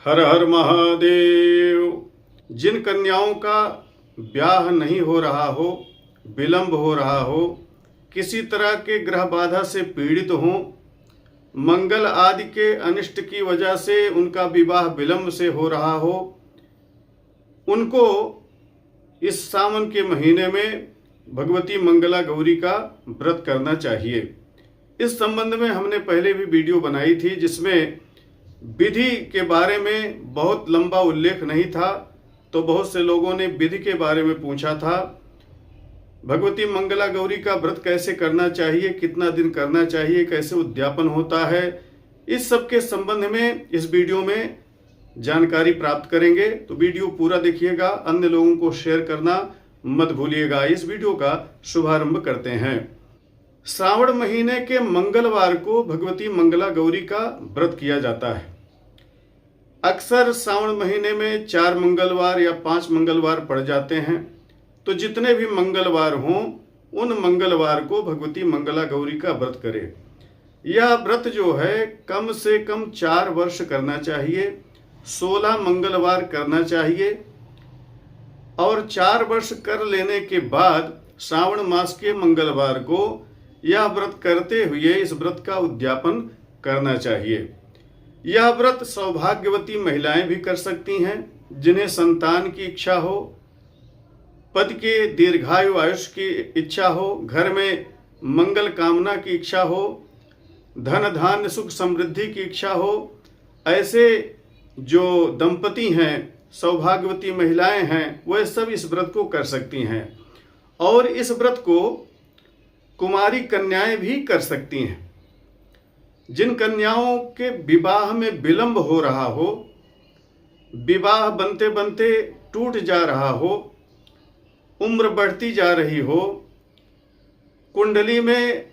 हर हर महादेव। जिन कन्याओं का ब्याह नहीं हो रहा हो, विलंब हो रहा हो, किसी तरह के ग्रह बाधा से पीड़ित हों, मंगल आदि के अनिष्ट की वजह से उनका विवाह विलंब से हो रहा हो, उनको इस सावन के महीने में भगवती मंगला गौरी का व्रत करना चाहिए। इस संबंध में हमने पहले भी वीडियो बनाई थी, जिसमें विधि के बारे में बहुत लंबा उल्लेख नहीं था, तो बहुत से लोगों ने विधि के बारे में पूछा था। भगवती मंगला गौरी का व्रत कैसे करना चाहिए, कितना दिन करना चाहिए, कैसे उद्यापन होता है, इस सब के संबंध में इस वीडियो में जानकारी प्राप्त करेंगे। तो वीडियो पूरा देखिएगा, अन्य लोगों को शेयर करना मत भूलिएगा। इस वीडियो का शुभारंभ करते हैं। श्रावण महीने के मंगलवार को भगवती मंगला गौरी का व्रत किया जाता है। अक्सर श्रावण महीने में 4 मंगलवार या 5 मंगलवार पड़ जाते हैं, तो जितने भी मंगलवार हों उन मंगलवार को भगवती मंगला गौरी का व्रत करें। यह व्रत जो है कम से कम 4 वर्ष करना चाहिए, 16 मंगलवार करना चाहिए, और 4 वर्ष कर लेने के बाद श्रावण मास के मंगलवार को यह व्रत करते हुए इस व्रत का उद्यापन करना चाहिए। यह व्रत सौभाग्यवती महिलाएं भी कर सकती हैं, जिन्हें संतान की इच्छा हो, पति के दीर्घायु आयुष की इच्छा हो, घर में मंगल कामना की इच्छा हो, धन धान्य सुख समृद्धि की इच्छा हो। ऐसे जो दंपति हैं, सौभाग्यवती महिलाएं हैं, वह सब इस व्रत को कर सकती हैं। और इस व्रत को कुमारी कन्याएं भी कर सकती हैं। जिन कन्याओं के विवाह में विलंब हो रहा हो, विवाह बनते बनते टूट जा रहा हो, उम्र बढ़ती जा रही हो, कुंडली में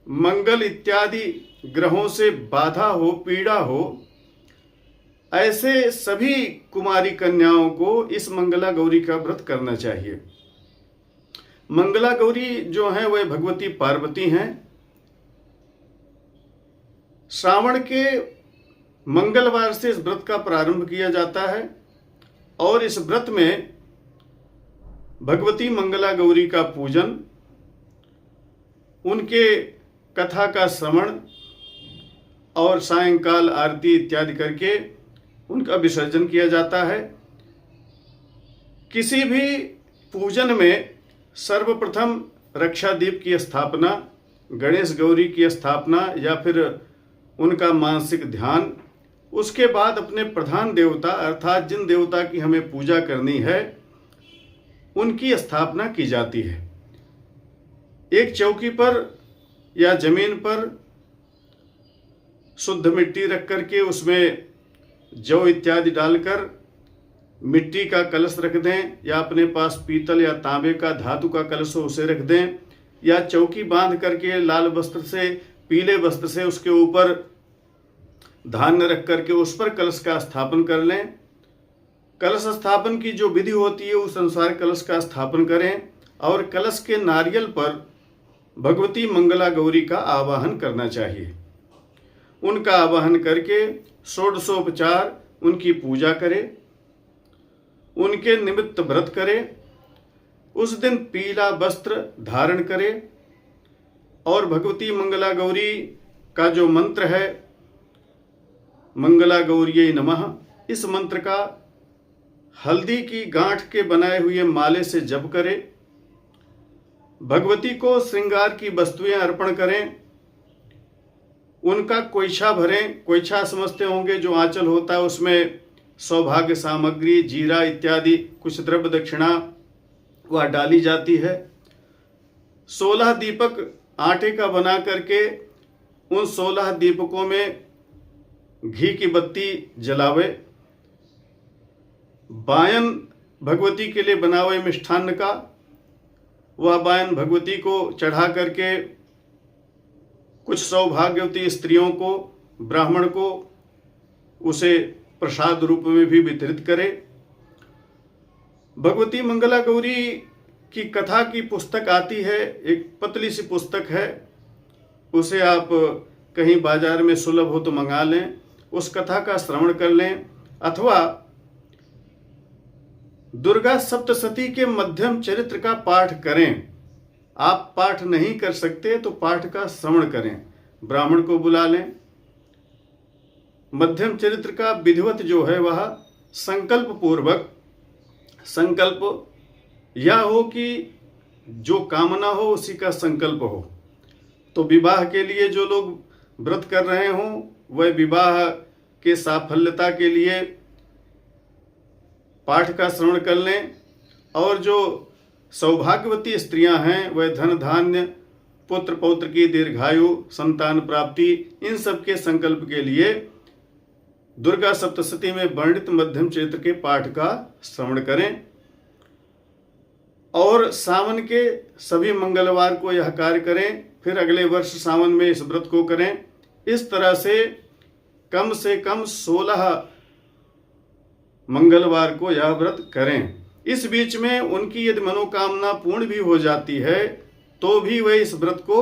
मंगल इत्यादि ग्रहों से बाधा हो, पीड़ा हो, ऐसे सभी कुमारी कन्याओं को इस मंगला गौरी का व्रत करना चाहिए। मंगला गौरी जो है वह भगवती पार्वती हैं। श्रावण के मंगलवार से इस व्रत का प्रारंभ किया जाता है, और इस व्रत में भगवती मंगला गौरी का पूजन, उनके कथा का श्रवण और सायंकाल आरती इत्यादि करके उनका विसर्जन किया जाता है। किसी भी पूजन में सर्वप्रथम रक्षादीप की स्थापना, गणेश गौरी की स्थापना या फिर उनका मानसिक ध्यान, उसके बाद अपने प्रधान देवता अर्थात जिन देवता की हमें पूजा करनी है उनकी स्थापना की जाती है। एक चौकी पर या जमीन पर शुद्ध मिट्टी रख करके उसमें जौ इत्यादि डालकर मिट्टी का कलश रख दें, या अपने पास पीतल या तांबे का धातु का कलश हो उसे रख दें, या चौकी बांध करके लाल वस्त्र से, पीले वस्त्र से उसके ऊपर धान्य रख करके उस पर कलश का स्थापन कर लें। कलश स्थापन की जो विधि होती है उस अनुसार कलश का स्थापन करें, और कलश के नारियल पर भगवती मंगला गौरी का आवाहन करना चाहिए। उनका आवाहन करके षोडशोपचार उनकी पूजा करें, उनके निमित्त व्रत करें। उस दिन पीला वस्त्र धारण करें, और भगवती मंगला गौरी का जो मंत्र है मंगला गौरिये नमः, इस मंत्र का हल्दी की गांठ के बनाए हुए माले से जप करें। भगवती को श्रृंगार की वस्तुएं अर्पण करें, उनका कोइछा भरें। कोइछा समझते होंगे, जो आंचल होता है उसमें सौभाग्य सामग्री, जीरा इत्यादि कुछ द्रव्य दक्षिणा वह डाली जाती है। 16 दीपक आटे का बना करके उन 16 दीपकों में घी की बत्ती जलावे। बायन भगवती के लिए बनावे मिष्ठान्न का, वह बायन भगवती को चढ़ा करके कुछ सौभाग्यवती स्त्रियों को, ब्राह्मण को उसे प्रसाद रूप में भी वितरित करे। भगवती मंगला गौरी की कथा की पुस्तक आती है, एक पतली सी पुस्तक है, उसे आप कहीं बाजार में सुलभ हो तो मंगा लें, उस कथा का श्रवण कर लें अथवा दुर्गा सप्तशती के मध्यम चरित्र का पाठ करें। आप पाठ नहीं कर सकते तो पाठ का श्रवण करें, ब्राह्मण को बुला लें। मध्यम चरित्र का विधिवत जो है वह संकल्प पूर्वक, संकल्प यह हो कि जो कामना हो उसी का संकल्प हो। तो विवाह के लिए जो लोग व्रत कर रहे हों वह विवाह के साफल्यता के लिए पाठ का श्रवण कर लें, और जो सौभाग्यवती स्त्रियां हैं वह धन धान्य, पुत्र पौत्र की दीर्घायु, संतान प्राप्ति, इन सब के संकल्प के लिए दुर्गा सप्तशती में वर्णित मध्यम चरित्र के पाठ का श्रवण करें। और सावन के सभी मंगलवार को यह कार्य करें, फिर अगले वर्ष सावन में इस व्रत को करें। इस तरह से कम 16 मंगलवार को यह व्रत करें। इस बीच में उनकी यदि मनोकामना पूर्ण भी हो जाती है तो भी वे इस व्रत को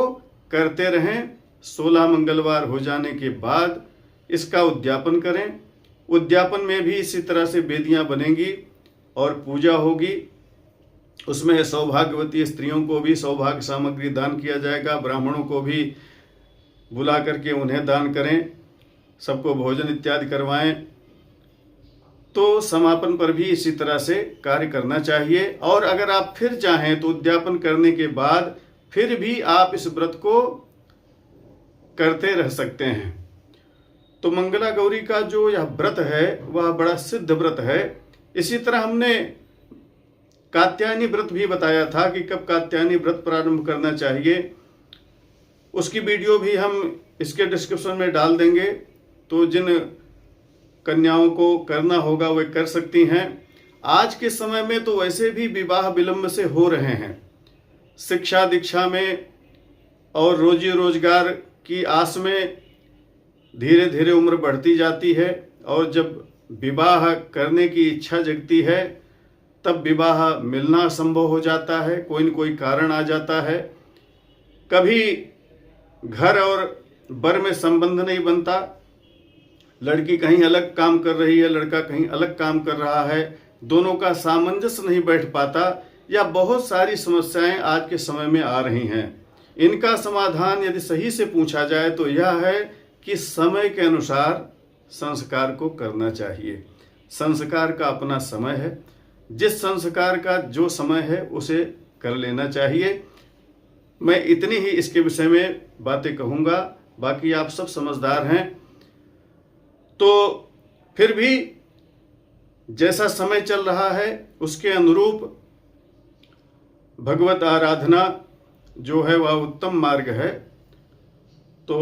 करते रहें। 16 मंगलवार हो जाने के बाद इसका उद्यापन करें। उद्यापन में भी इसी तरह से वेदियां बनेंगी और पूजा होगी। उसमें सौभाग्यवती स्त्रियों को भी सौभाग्य सामग्री दान किया जाएगा, ब्राह्मणों को भी बुला करके उन्हें दान करें, सबको भोजन इत्यादि करवाएं। तो समापन पर भी इसी तरह से कार्य करना चाहिए। और अगर आप फिर चाहें तो उद्यापन करने के बाद फिर भी आप इस व्रत को करते रह सकते हैं। तो मंगला गौरी का जो यह व्रत है वह बड़ा सिद्ध व्रत है। इसी तरह हमने कात्यायनी व्रत भी बताया था कि कब कात्यायनी व्रत प्रारंभ करना चाहिए। उसकी वीडियो भी हम इसके डिस्क्रिप्शन में डाल देंगे, तो जिन कन्याओं को करना होगा वे कर सकती हैं। आज के समय में तो वैसे भी विवाह विलंब से हो रहे हैं। शिक्षा दीक्षा में और रोजी रोजगार की आस में धीरे धीरे उम्र बढ़ती जाती है, और जब विवाह करने की इच्छा जगती है तब विवाह मिलना संभव हो जाता है, कोई न कोई कारण आ जाता है। कभी घर और वर में संबंध नहीं बनता, लड़की कहीं अलग काम कर रही है, लड़का कहीं अलग काम कर रहा है, दोनों का सामंजस्य नहीं बैठ पाता, या बहुत सारी समस्याएं आज के समय में आ रही हैं। इनका समाधान यदि सही से पूछा जाए तो यह है कि समय के अनुसार संस्कार को करना चाहिए। संस्कार का अपना समय है, जिस संस्कार का जो समय है उसे कर लेना चाहिए। मैं इतनी ही इसके विषय में बातें कहूँगा, बाकी आप सब समझदार हैं। तो फिर भी जैसा समय चल रहा है उसके अनुरूप भगवत आराधना जो है वह उत्तम मार्ग है। तो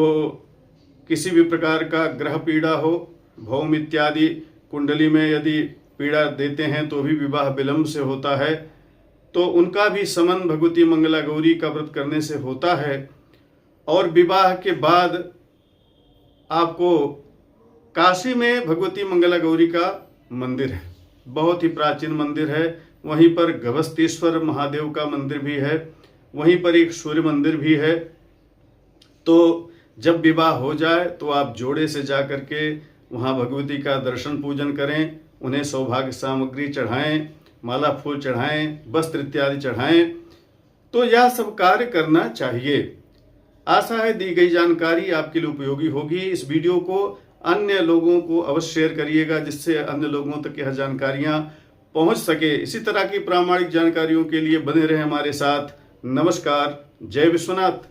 किसी भी प्रकार का ग्रह पीड़ा हो, भौम इत्यादि कुंडली में यदि पीड़ा देते हैं तो भी विवाह विलंब से होता है, तो उनका भी समन भगवती मंगला गौरी का व्रत करने से होता है। और विवाह के बाद आपको काशी में भगवती मंगला गौरी का मंदिर है, बहुत ही प्राचीन मंदिर है। वहीं पर गभस्तेश्वर महादेव का मंदिर भी है, वहीं पर एक सूर्य मंदिर भी है। तो जब विवाह हो जाए तो आप जोड़े से जा कर के वहाँ भगवती का दर्शन पूजन करें, उन्हें सौभाग्य सामग्री चढ़ाएं, माला फूल चढ़ाएं, वस्त्र इत्यादि चढ़ाएं। तो यह सब कार्य करना चाहिए। आशा है दी गई जानकारी आपके लिए उपयोगी होगी। इस वीडियो को अन्य लोगों को अवश्य शेयर करिएगा, जिससे अन्य लोगों तक यह जानकारियां पहुंच सके। इसी तरह की प्रामाणिक जानकारियों के लिए बने रहें हमारे साथ। नमस्कार, जय विश्वनाथ।